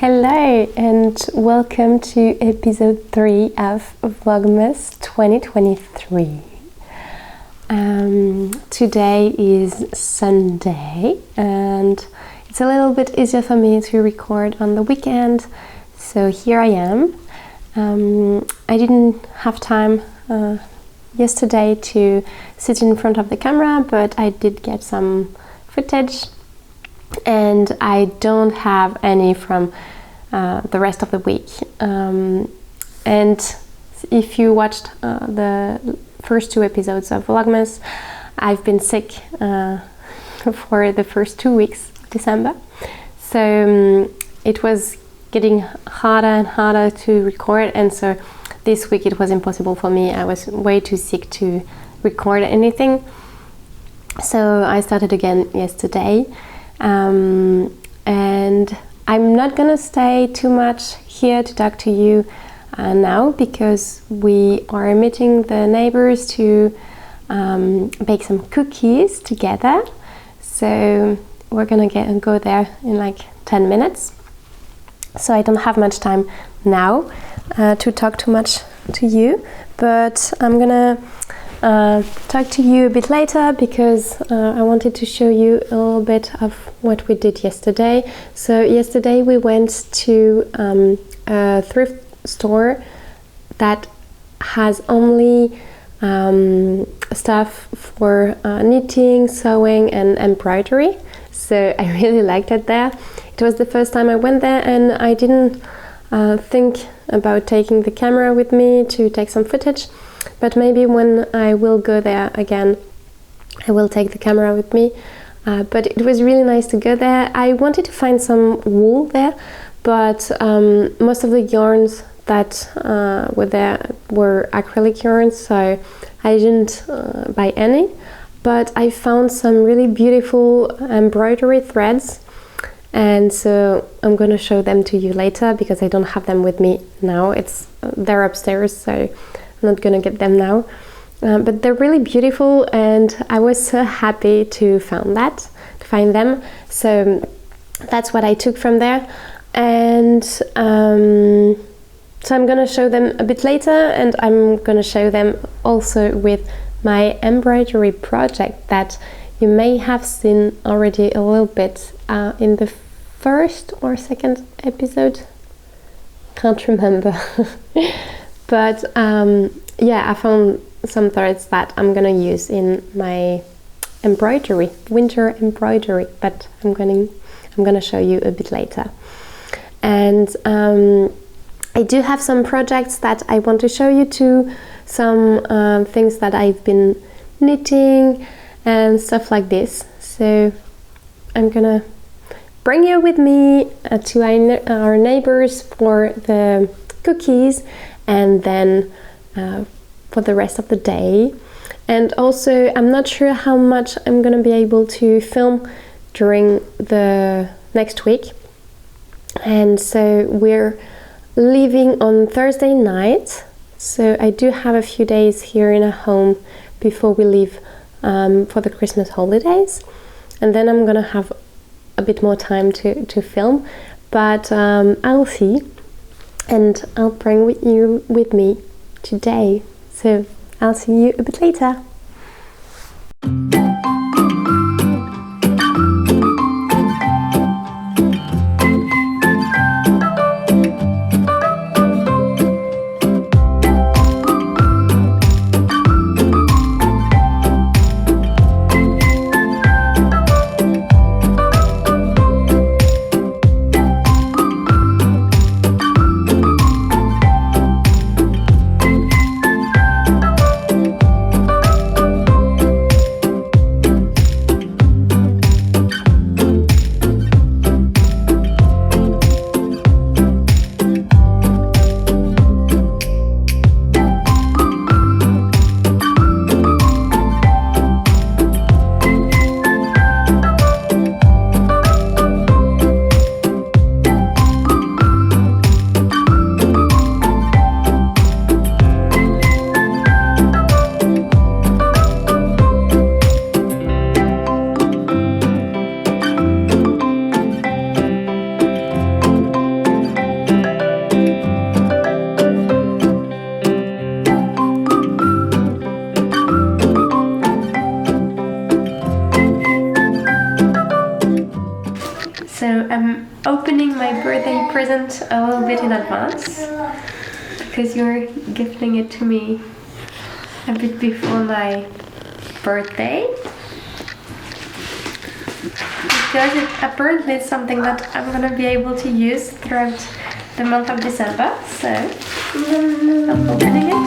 Hello and welcome to episode 3 of Vlogmas 2023. Today is Sunday and it's a little bit easier for me to record on the weekend, so here I am. I didn't have time yesterday to sit in front of the camera, but I did get some footage and I don't have any from the rest of the week. And if you watched the first 2 episodes of Vlogmas, I've been sick for the first 2 weeks of December. So it was getting harder and harder to record, and so this week it was impossible for me. I was way too sick to record anything. So I started again yesterday. And I'm not gonna stay too much here to talk to you now, because we are meeting the neighbors to bake some cookies together. So we're gonna go there in like 10 minutes. So I don't have much time now to talk too much to you, but I'm gonna talk to you a bit later, because I wanted to show you a little bit of what we did yesterday. So yesterday we went to a thrift store that has only stuff for knitting, sewing and embroidery. So I really liked it there. It was the first time I went there, and I didn't think about taking the camera with me to take some footage. But maybe when I will go there again, I will take the camera with me. But it was really nice to go there. I wanted to find some wool there, but most of the yarns that were there were acrylic yarns, so I didn't buy any. But I found some really beautiful embroidery threads, and so I'm gonna show them to you later, because I don't have them with me now. They're upstairs, so I'm not gonna get them now, but they're really beautiful, and I was so happy to find them. So that's what I took from there, and so I'm gonna show them a bit later, and I'm gonna show them also with my embroidery project that you may have seen already a little bit in the first or second episode. Can't remember. But yeah, I found some threads that I'm gonna use in my embroidery, winter embroidery, but I'm gonna show you a bit later. And I do have some projects that I want to show you too, some things that I've been knitting and stuff like this. So I'm gonna bring you with me to our neighbors for the cookies, and then for the rest of the day. And also, I'm not sure how much I'm gonna be able to film during the next week, and so we're leaving on Thursday night, so I do have a few days here in a home before we leave for the Christmas holidays, and then I'm gonna have a bit more time to film, but I'll see, and I'll bring you with me today. So I'll see you a bit later. So I'm opening my birthday present a little bit in advance because you're gifting it to me a bit before my birthday. Because it apparently is something that I'm gonna be able to use throughout the month of December. So I'm opening it.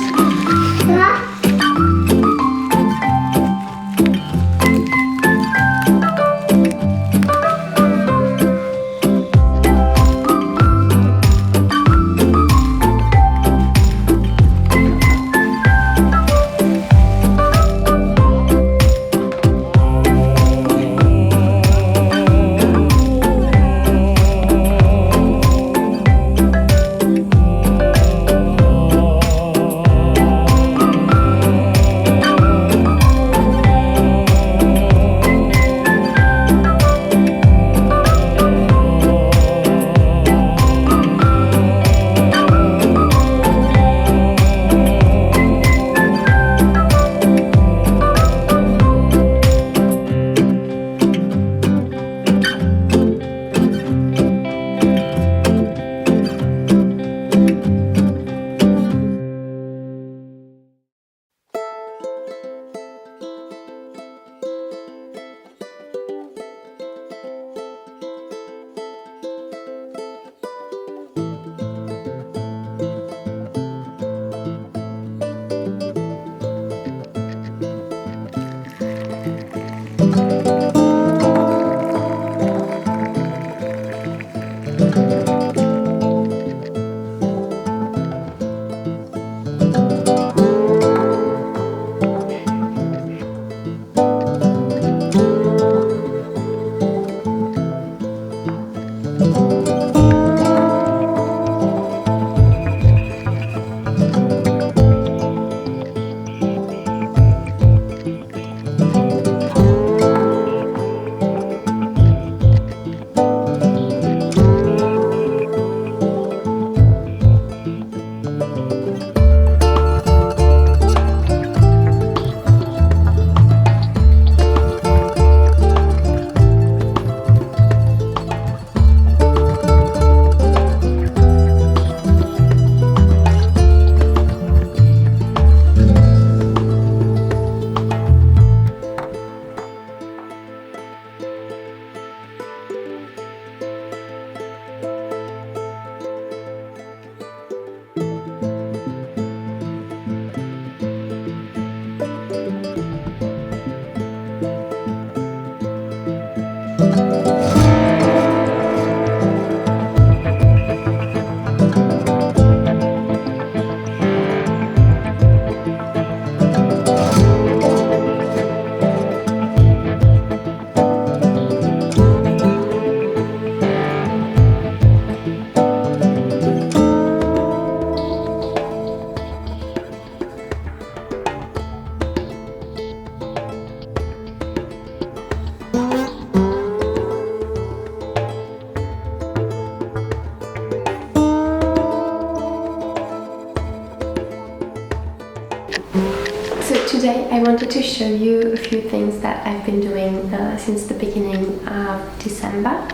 Today I wanted to show you a few things that I've been doing since the beginning of December.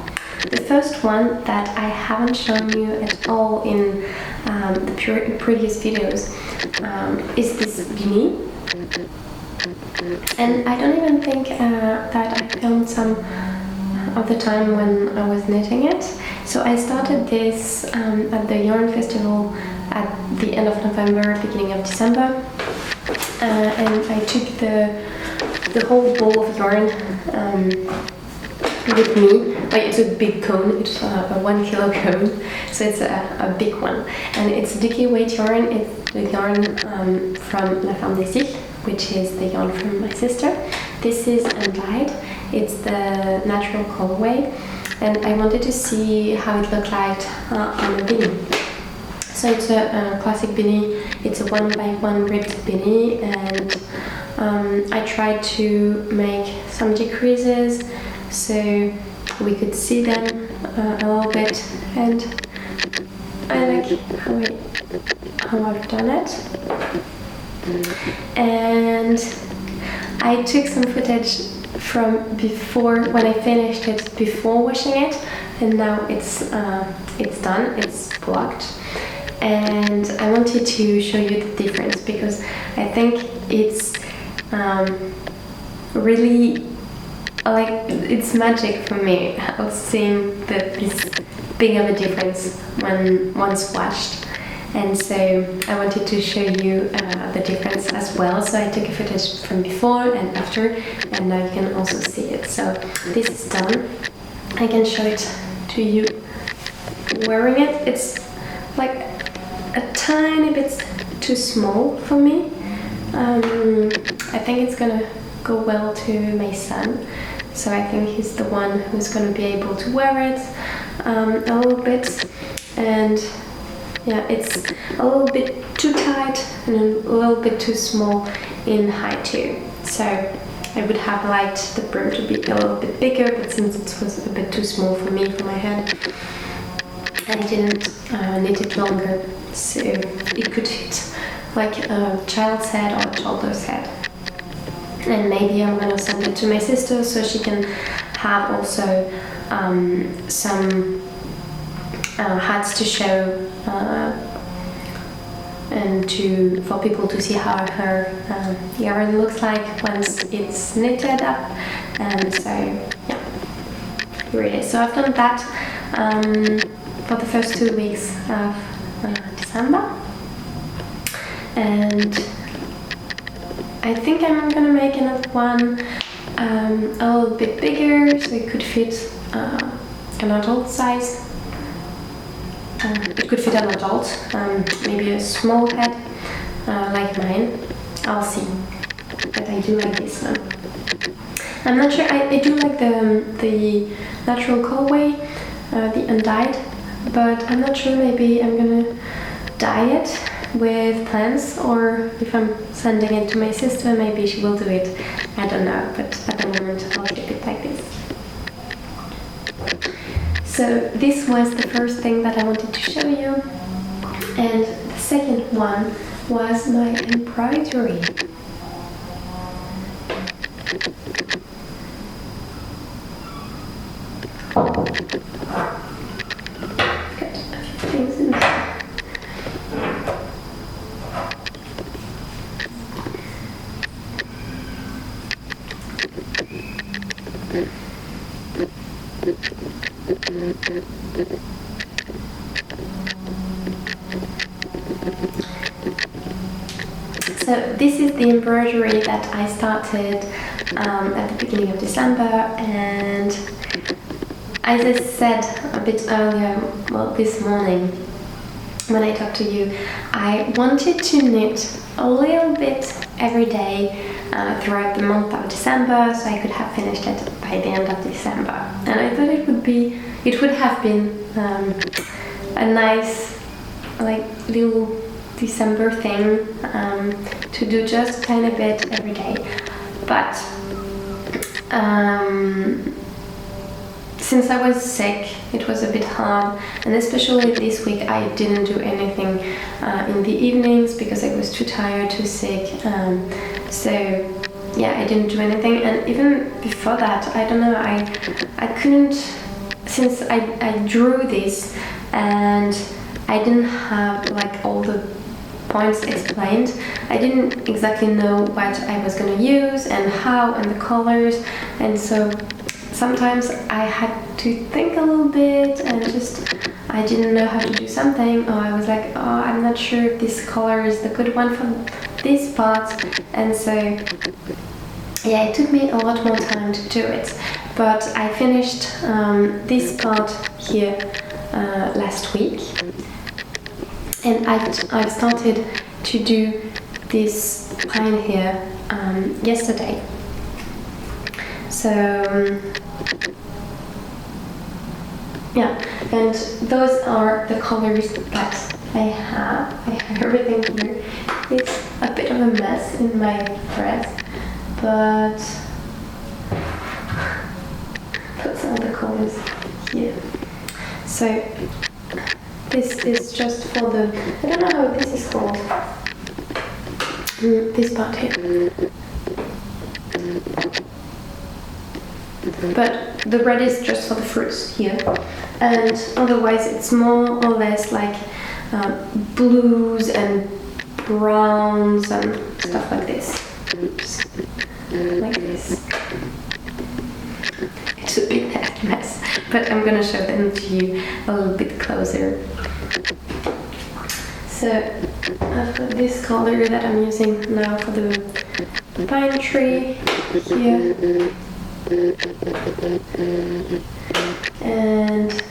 The first one that I haven't shown you at all in the previous videos is this beanie. And I don't even think that I filmed some of the time when I was knitting it. So I started this at the yarn festival at the end of November, beginning of December. And I took the whole ball of yarn with me. Like, it's a big cone, it's a 1 kilo cone, so it's a big one. And it's dicky weight yarn. It's the yarn from La Ferme, which is the yarn from my sister. This is undyed. It's the natural colorway, and I wanted to see how it looked like on a beanie. So it's a classic beanie. It's a 1x1 ribbed beanie, and I tried to make some decreases so we could see them a little bit, and I like how I've done it. And I took some footage from before, when I finished it before washing it, and now it's done, it's blocked. And I wanted to show you the difference because I think it's really, like, it's magic for me of seeing this big of a difference when once washed. And so I wanted to show you the difference as well. So I took a footage from before and after, and now you can also see it. So this is done. I can show it to you wearing it. It's like a tiny bit too small for me. I think it's gonna go well to my son. So I think he's the one who's gonna be able to wear it a little bit. And yeah, it's a little bit too tight and a little bit too small in height too. So I would have liked the brim to be a little bit bigger, but since it was a bit too small for me, for my head, I didn't knit it longer, so it could fit like a child's head or a toddler's head. And maybe I'm gonna send it to my sister so she can have also some hats to show and for people to see how her yarn looks like once it's knitted up. And so yeah, here it is. So I've done that for the first 2 weeks of December, and I think I'm gonna make another one a little bit bigger so it could fit an adult size. It could fit an adult, maybe a small head like mine. I'll see, but I do like this one. I'm not sure, I do like the natural colorway, the undyed, but I'm not sure, maybe I'm gonna dye it with plants, or if I'm sending it to my sister, maybe she will do it. I don't know, but at the moment I'll keep it like this. So this was the first thing that I wanted to show you, and the second one was my embroidery. Got a few things in there. So this is the embroidery that I started at the beginning of December, and as I said a bit earlier, well, this morning when I talked to you, I wanted to knit a little bit every day throughout the month of December, so I could have finished it by the end of December. And I thought it would have been a nice, like, little December thing to do just a tiny bit every day. But since I was sick, it was a bit hard, and especially this week I didn't do anything in the evenings because I was too tired, too sick. So yeah, I didn't do anything. And even before that, I don't know, I couldn't, since I drew this and I didn't have like all the points explained, I didn't exactly know what I was going to use and how and the colors, and so sometimes I had to think a little bit and just I didn't know how to do something, or I was like, oh, I'm not sure if this color is the good one for this part. And so yeah, it took me a lot more time to do it, but I finished this part here last week, and I've started to do this pine here yesterday. So yeah, and those are the colors that I have. I have everything here. It's a bit of a mess in my dress, but those are the colors here. So this is just for the, I don't know how this is called, this part here. but the red is just for the fruits here, and otherwise it's more or less like blues and browns and stuff like this. Oops. Like this. It's a bit mess, but I'm gonna show them to you a little bit closer. So I've got this color that I'm using now for the pine tree here, and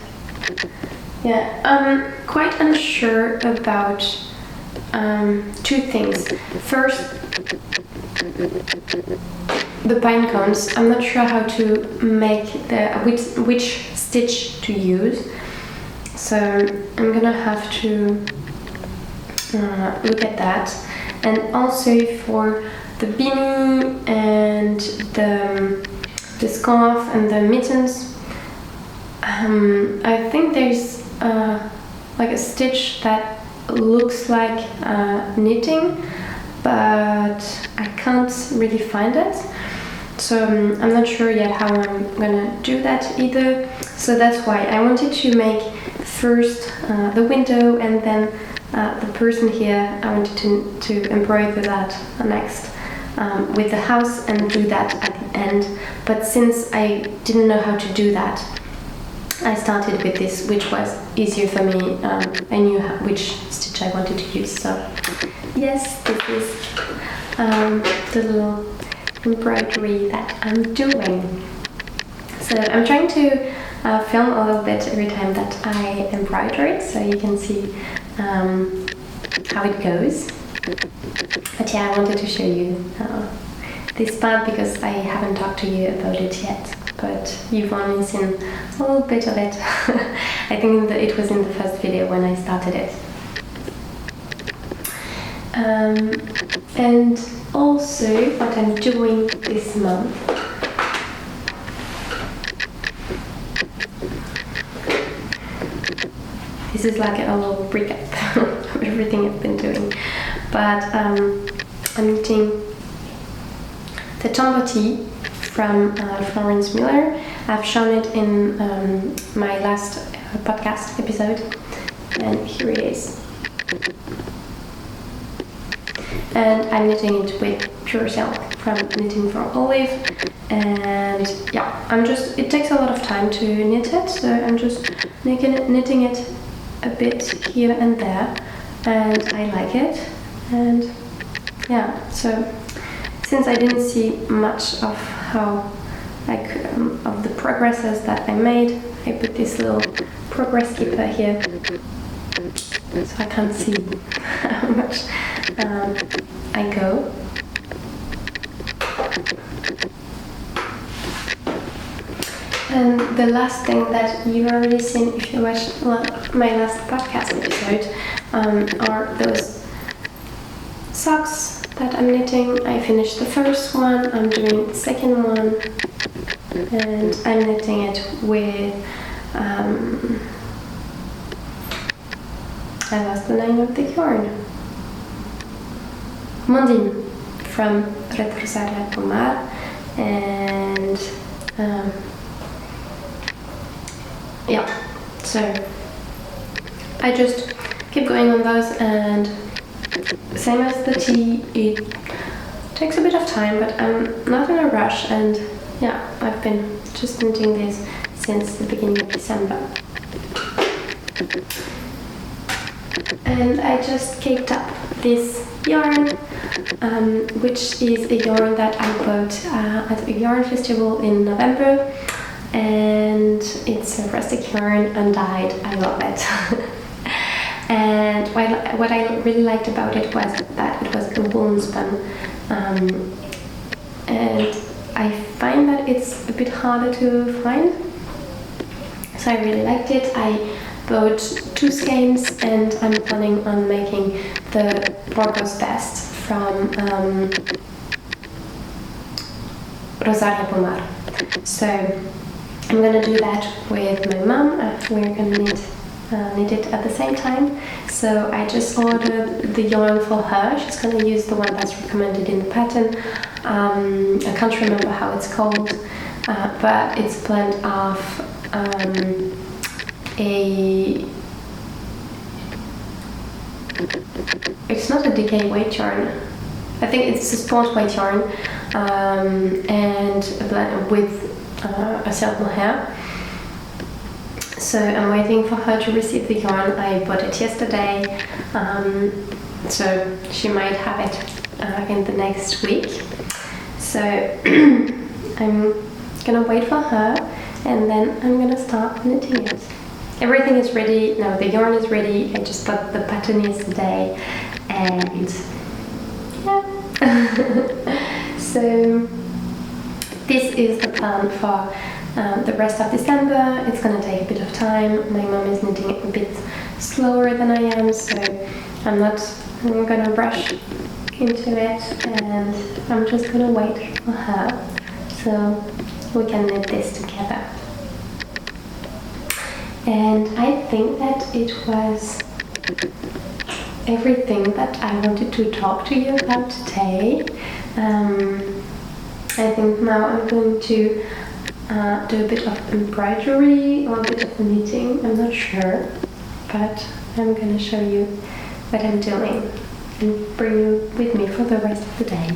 yeah, I'm quite unsure about two things. First, the pine cones. I'm not sure how to make which stitch to use, so I'm gonna have to look at that. And also for the beanie and the scarf and the mittens, I think there's like a stitch that looks like knitting, but I can't really find it. So I'm not sure yet how I'm gonna do that either. So that's why I wanted to make first the window, and then the person here, I wanted to embroider that next with the house and do that at the end. But since I didn't know how to do that, I started with this, which was easier for me. I knew which stitch I wanted to use. So yes, this is the little embroidery that I'm doing. So I'm trying to film a little bit every time that I embroider it, so you can see how it goes. But yeah, I wanted to show you this part because I haven't talked to you about it yet, but you've only seen a little bit of it. I think that it was in the first video when I started it. And also what I'm doing this month, this is like a little recap of everything I've been doing, but I'm knitting the petit from Florence Miller. I've shown it in my last podcast episode, and here it is. And I'm knitting it with pure silk from Knitting for Olive, and yeah, it takes a lot of time to knit it, so I'm just knitting it a bit here and there, and I like it. And yeah, so since I didn't see much of how of the progresses that I made, I put this little progress keeper here, so I can't see how much I go. And the last thing that you've already seen if you watched my last podcast episode are those socks that I'm knitting. I finished the first one, I'm doing the second one, and I'm knitting it with I lost the name of the yarn. Mondim from Retrosaria Pomar, and yeah, so I just keep going on those, and same as the tea, it takes a bit of time, but I'm not in a rush, and yeah, I've been just knitting this since the beginning of December. And I just caked up this yarn, which is a yarn that I bought at a yarn festival in November, and it's a rustic yarn, undyed. I love it. And what I really liked about it was that it was a woolen spun, and I find that it's a bit harder to find, so I really liked it. I bought 2 skeins, and I'm planning on making the Burgos vest from Rosaria Pomar. So I'm gonna do that with my mum. We're gonna knit it at the same time. So I just ordered the yarn for her. She's gonna use the one that's recommended in the pattern. I can't remember how it's called, but it's a blend of it's not a decay weight yarn. I think it's a sponge weight yarn and a blend with a silk hair. So I'm waiting for her to receive the yarn. I bought it yesterday, so she might have it in the next week. So I'm gonna wait for her and then I'm gonna start knitting it. Everything is ready. No, the yarn is ready. I just bought the pattern yesterday and yeah. So this is the plan for the rest of December. It's gonna take a bit of time. My mom is knitting it a bit slower than I am, so I'm gonna rush into it, and I'm just gonna wait for her so we can knit this together. And I think that it was everything that I wanted to talk to you about today. I think now I'm going to do a bit of embroidery or a bit of knitting, I'm not sure, but I'm gonna show you what I'm doing and bring you with me for the rest of the day.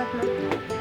maintenant.